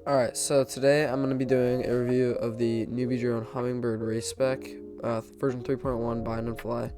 Alright, so today I'm going to be doing a review of the NewBeeDrone HummingBird race spec, version 3.1 bind and fly.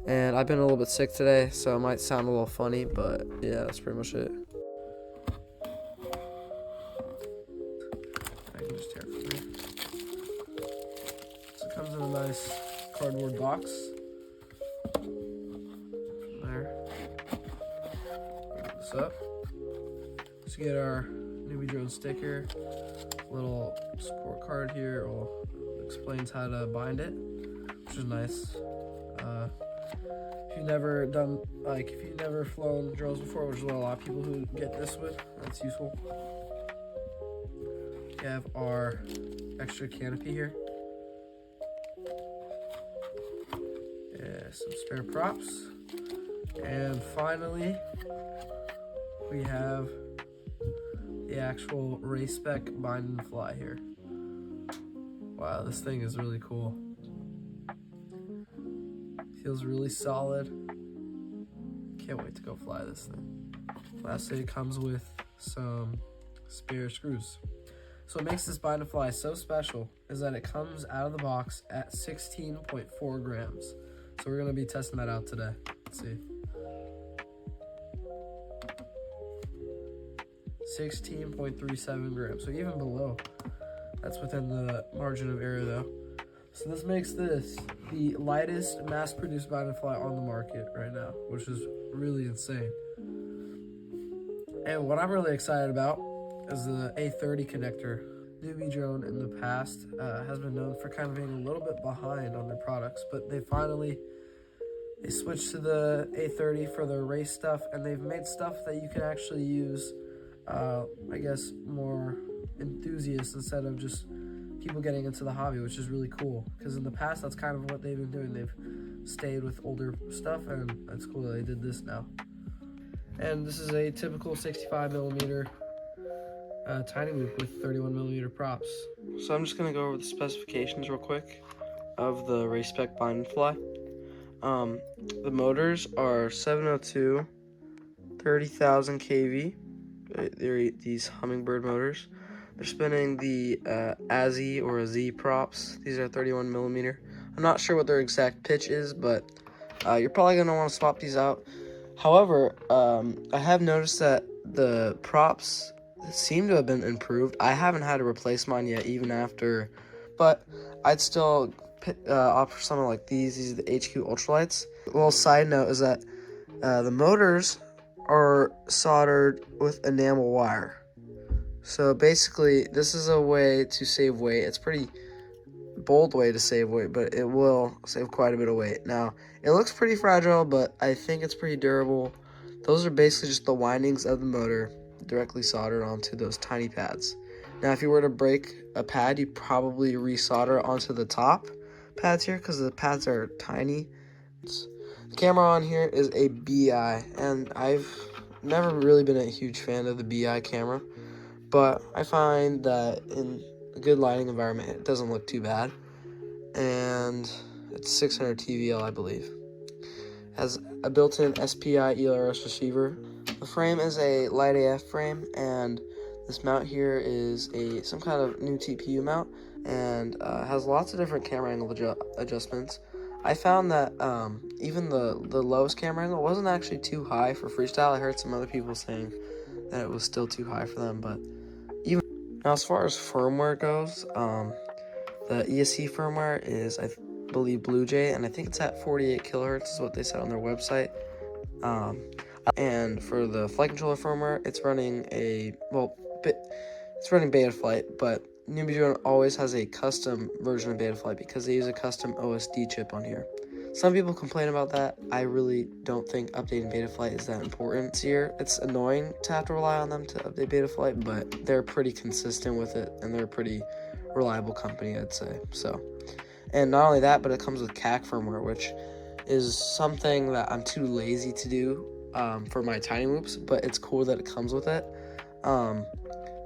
And I've been a little bit sick today, so it might sound a little funny, but yeah, that's pretty much it. I can just tear it through. So it comes in a nice cardboard box. There. Open this up. Let's get our NewBeeDrone sticker, little support card here, explains how to bind it, which is nice. If you've never done, if you've never flown drones before, which is what a lot of people who get this with, that's useful. We have our extra canopy here. Yeah, some spare props. And finally, we have the actual race spec bind and fly here. Wow, this thing is really cool. Feels really solid. Can't wait to go fly this thing. Lastly, it comes with some spare screws. So what makes this bind and fly so special is that it comes out of the box at 16.4 grams. So we're gonna be testing that out today. Let's see. 16.37 grams, so even below. That's within the margin of error though. So this makes this the lightest mass-produced bind and fly on the market right now, which is really insane. And what I'm really excited about is the A30 connector. NewBeeDrone in the past has been known for kind of being a little bit behind on their products, but they switched to the A30 for their race stuff, and they've made stuff that you can actually use I guess more enthusiasts instead of just people getting into the hobby, which is really cool, because in the past that's kind of what they've been doing. They've stayed with older stuff, and it's cool that they did this now. And this is a typical 65mm TinyWhoop with 31mm props. So I'm just going to go over the specifications real quick of the race spec bind and fly. The motors are 702 30,000 kV. They're these HummingBird motors. They're spinning the AZI or Z props. These are 31mm. I'm not sure what their exact pitch is, but you're probably going to want to swap these out. However, I have noticed that the props seem to have been improved. I haven't had to replace mine yet, even after, but I'd still opt for something like these. These are the HQ Ultralights. A little side note is that the motors are soldered with enamel wire. So basically, this is a way to save weight. It's a pretty bold way to save weight, but it will save quite a bit of weight. Now, it looks pretty fragile, but I think it's pretty durable. Those are basically just the windings of the motor directly soldered onto those tiny pads. Now, if you were to break a pad, you'd probably resolder onto the top pads here, because the pads are tiny. The camera on here is a BI, and I've never really been a huge fan of the BI camera, but I find that in a good lighting environment, it doesn't look too bad. And it's 600 TVL, I believe. Has a built-in SPI ELRS receiver. The frame is a Light AF frame, and this mount here is some kind of new TPU mount, and has lots of different camera angle adjustments. I found that even the lowest camera angle wasn't actually too high for freestyle. I heard some other people saying that it was still too high for them, but even now, as far as firmware goes, the ESC firmware is, I believe, Blue Jay, and I think it's at 48 kilohertz is what they said on their website. And for the flight controller firmware, it's running it's running Beta Flight, but NewBeeDrone always has a custom version of Betaflight because they use a custom OSD chip on here. Some people complain about that. I really don't think updating Betaflight is that important this year. It's annoying to have to rely on them to update Betaflight, but they're pretty consistent with it, and they're a pretty reliable company, I'd say. So, and not only that, but it comes with CAC firmware, which is something that I'm too lazy to do for my TinyWhoops, but it's cool that it comes with it.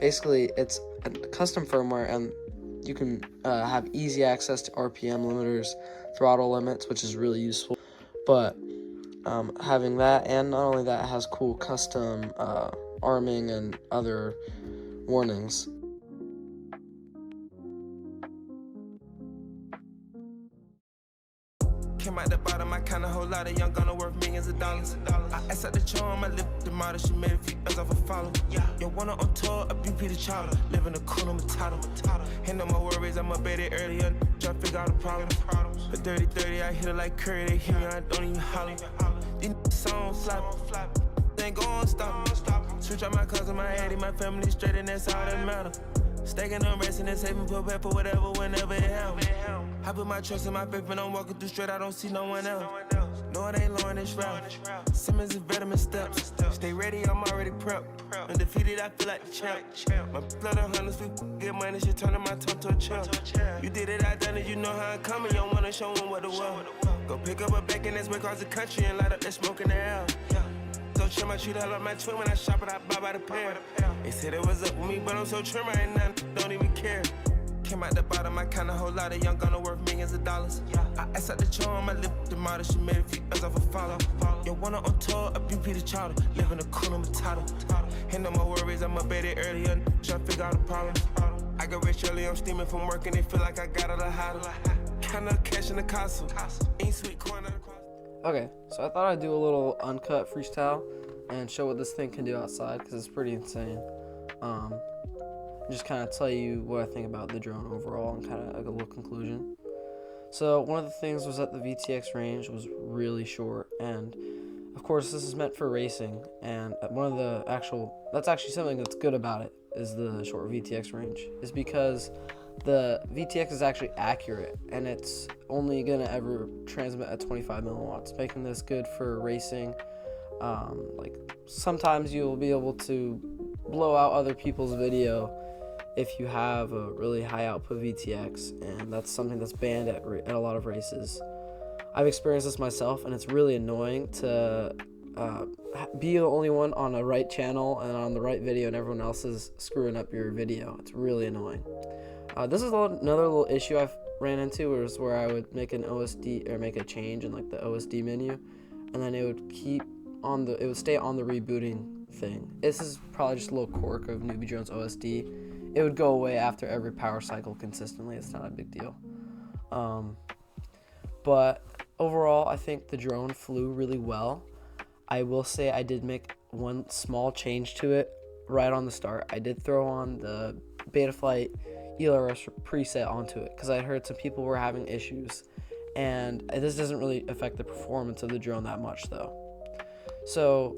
Basically, it's a custom firmware, and you can have easy access to RPM limiters, throttle limits, which is really useful. But having that, and not only that, it has cool custom arming and other warnings. Came out the bottom, I count a whole lot of young gonna worth millions of dollars. I asked out the charm, I lived the model, she made a few M's off a follow. Yo, wanna on tour, a BP the child, living a cool matata. Ain't no more worries, I'm up at it earlier, trying to figure out the problem. A dirty 30, I hit her like Curry, they hear me, I don't even holler. These songs flap, they ain't gon' stop. Switch out my cousin, my addy, my family straight, and that's all that matter. Stacking on racing and saving for back for whatever, whenever it happens. I put my trust in my faith and I'm walking through straight, I don't see no one else. No, it ain't long this route. Simmons is vitamin steps. Stay ready, I'm already prepped. Undefeated, I feel like the champ. My blood on hunters, we get money, shit turning my tongue to a champ. You did it, I done it, you know how I'm coming. You don't wanna show them what the world. Go pick up a back and that's way across the country and light up that smoke in the air. So trim, I treat her like my twin when I shop it, I buy by the pair. They said it was up with me, but I'm so trim, I ain't nothing, don't even care. Came out the bottom, I count a whole lot of young gonna worth millions of dollars. I asked out the charm, I lived the model, she made a few M's off a follow. Yo, wanna on tour, a BP the child, living a cool matata. Ain't no more worries, I'm up at it earlier, trying to figure out the problem. I got rich early, I'm steaming from work, and they feel like I got all the hotter. Count up cash in the castle, ain't sweet corn out across. Okay, so I thought I'd do a little uncut freestyle and show what this thing can do outside, because it's pretty insane. Just kind of tell you what I think about the drone overall and kind of like a little conclusion. So one of the things was that the VTX range was really short, and of course this is meant for racing, and that's actually something that's good about it is the short VTX range, is because the VTX is actually accurate, and it's only gonna ever transmit at 25 milliwatts, making this good for racing. Like sometimes you'll be able to blow out other people's video if you have a really high output VTX, and that's something that's banned at a lot of races. I've experienced this myself, and it's really annoying to be the only one on the right channel and on the right video, and everyone else is screwing up your video. It's really annoying. This is another little issue I've ran into, was where I would make an OSD or make a change in like the OSD menu, and then it would stay on the rebooting thing. This is probably just a little quirk of NewBeeDrone's OSD. It would go away after every power cycle consistently. It's not a big deal. But overall, I think the drone flew really well. I will say I did make one small change to it right on the start. I did throw on the Betaflight ELRS preset onto it because I heard some people were having issues, and this doesn't really affect the performance of the drone that much though. So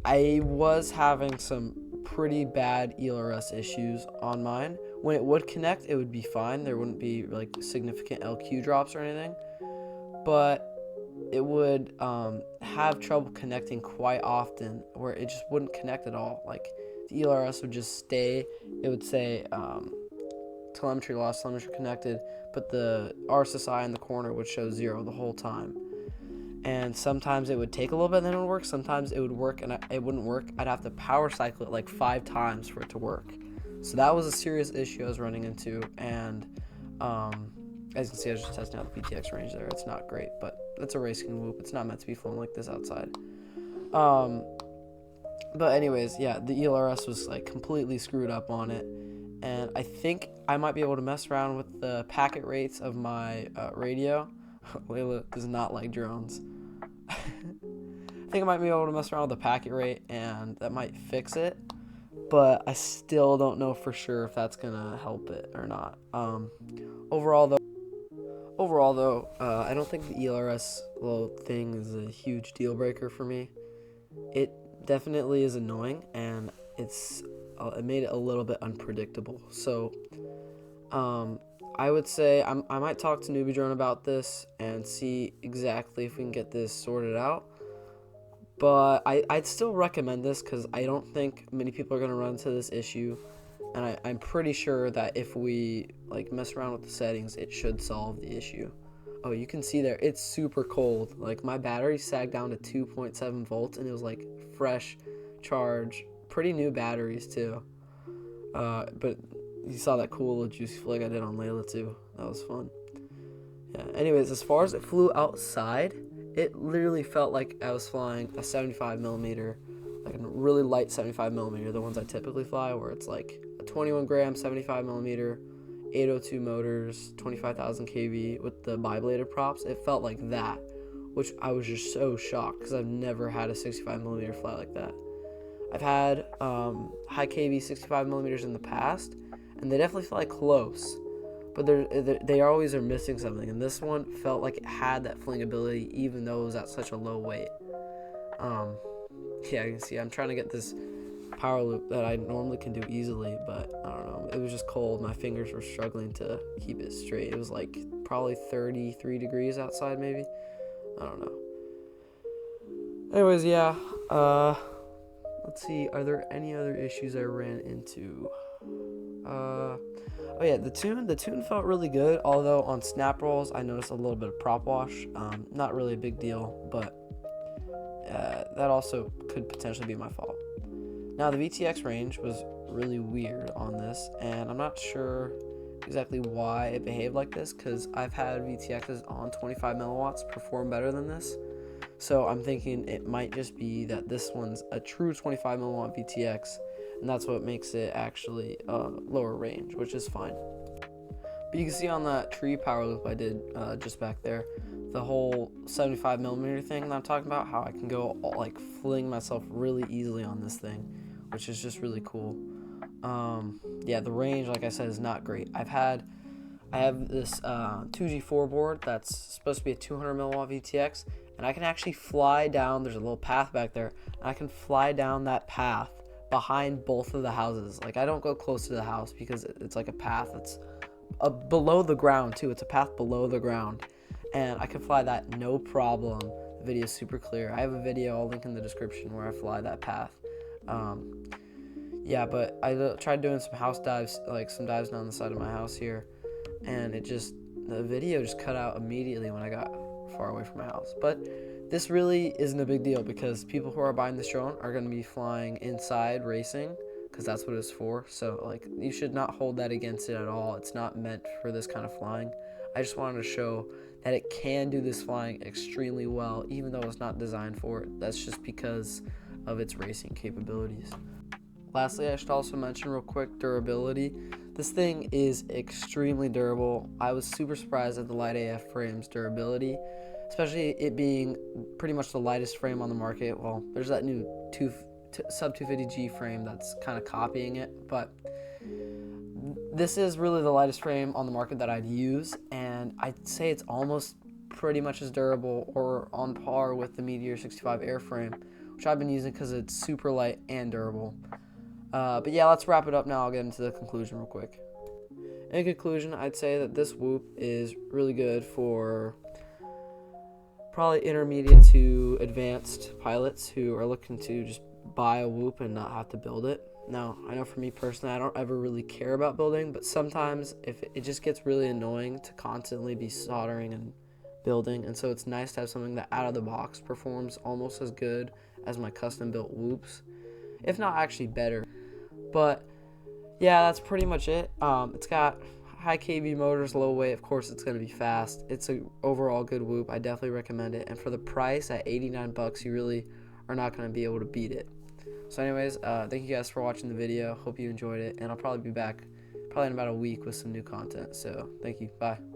I was having some pretty bad ELRS issues on mine. When it would connect, it would be fine. There wouldn't be like significant LQ drops or anything, but it would have trouble connecting quite often, where it just wouldn't connect at all. Like the ELRS would just stay. It would say telemetry lost, telemetry connected, but the RSSI in the corner would show 0 the whole time. And sometimes it would take a little bit and then it would work. Sometimes it would work and it wouldn't work. I'd have to power cycle it like 5 times for it to work. So that was a serious issue I was running into. And as you can see, I was just testing out the VTX range there. It's not great, but it's a racing whoop. It's not meant to be flown like this outside. But anyways, yeah, the ELRS was like completely screwed up on it. And I think I might be able to mess around with the packet rates of my radio. Layla does not like drones. I think I might be able to mess around with the packet rate, and that might fix it, but I still don't know for sure if that's gonna help it or not. Overall though, I don't think the ELRS little thing is a huge deal breaker for me. It definitely is annoying, and it made it a little bit unpredictable. So I would say I might talk to NewBeeDrone about this and see exactly if we can get this sorted out. But I'd still recommend this because I don't think many people are going to run into this issue. And I'm pretty sure that if we like mess around with the settings, it should solve the issue. Oh, you can see there, it's super cold. Like my battery sagged down to 2.7 volts and it was like fresh charge. Pretty new batteries too. But you saw that cool little juicy flick I did on Layla too. That was fun. Yeah. Anyways, as far as it flew outside, it literally felt like I was flying a 75 millimeter, like a really light 75 millimeter, the ones I typically fly, where it's like a 21 gram 75 millimeter, 802 motors, 25,000 kV with the bibladed props. It felt like that, which I was just so shocked because I've never had a 65 millimeter fly like that. I've had high kV 65 millimeters in the past, and they definitely fly close, but they always are missing something, and this one felt like it had that flingability even though it was at such a low weight. Yeah, you can see I'm trying to get this power loop that I normally can do easily, but I don't know, it was just cold. My fingers were struggling to keep it straight. It was like probably 33 degrees outside maybe. I don't know. Anyways, yeah, let's see, are there any other issues I ran into? Oh yeah, the tune felt really good, although on snap rolls I noticed a little bit of prop wash. Not really a big deal, but that also could potentially be my fault. Now the VTX range was really weird on this, and I'm not sure exactly why it behaved like this, because I've had VTXs on 25 milliwatts perform better than this. So I'm thinking it might just be that this one's a true 25 milliwatt VTX, and that's what makes it actually lower range, which is fine. But you can see on that tree power loop I did just back there, the whole 75 millimeter thing that I'm talking about, how I can go like fling myself really easily on this thing, which is just really cool. Yeah, the range, like I said, is not great. I have this 2G4 board that's supposed to be a 200 milliwatt VTX, and I can actually fly down. There's a little path back there, and I can fly down that path behind both of the houses. Like, I don't go close to the house because it's like a path that's below the ground too. It's a path below the ground, and I can fly that no problem. The video is super clear. I have a video, I'll link in the description, where I fly that path. Yeah, but I tried doing some house dives, like some dives down the side of my house here, and the video just cut out immediately when I got far away from my house. But this really isn't a big deal because people who are buying this drone are going to be flying inside racing, because that's what it's for. So like, you should not hold that against it at all. It's not meant for this kind of flying. I just wanted to show that it can do this flying extremely well, even though it's not designed for it. That's just because of its racing capabilities. Lastly, I should also mention real quick durability. This thing is extremely durable. I was super surprised at the Light AF frame's durability, especially it being pretty much the lightest frame on the market. Well, there's that new sub 250G frame that's kind of copying it, but this is really the lightest frame on the market that I'd use, and I'd say it's almost pretty much as durable or on par with the Meteor 65 airframe, which I've been using because it's super light and durable. But yeah, let's wrap it up now. I'll get into the conclusion real quick. In conclusion, I'd say that this Whoop is really good for probably intermediate to advanced pilots who are looking to just buy a Whoop and not have to build it. Now, I know for me personally, I don't ever really care about building, but sometimes if it just gets really annoying to constantly be soldering and building, and so it's nice to have something that out of the box performs almost as good as my custom built Whoops, if not actually better. But yeah, that's pretty much it. It's got high kV motors, low weight. Of course, it's going to be fast. It's an overall good Whoop. I definitely recommend it. And for the price at $89, you really are not going to be able to beat it. So anyways, thank you guys for watching the video. Hope you enjoyed it. And I'll probably be back in about a week with some new content. So thank you. Bye.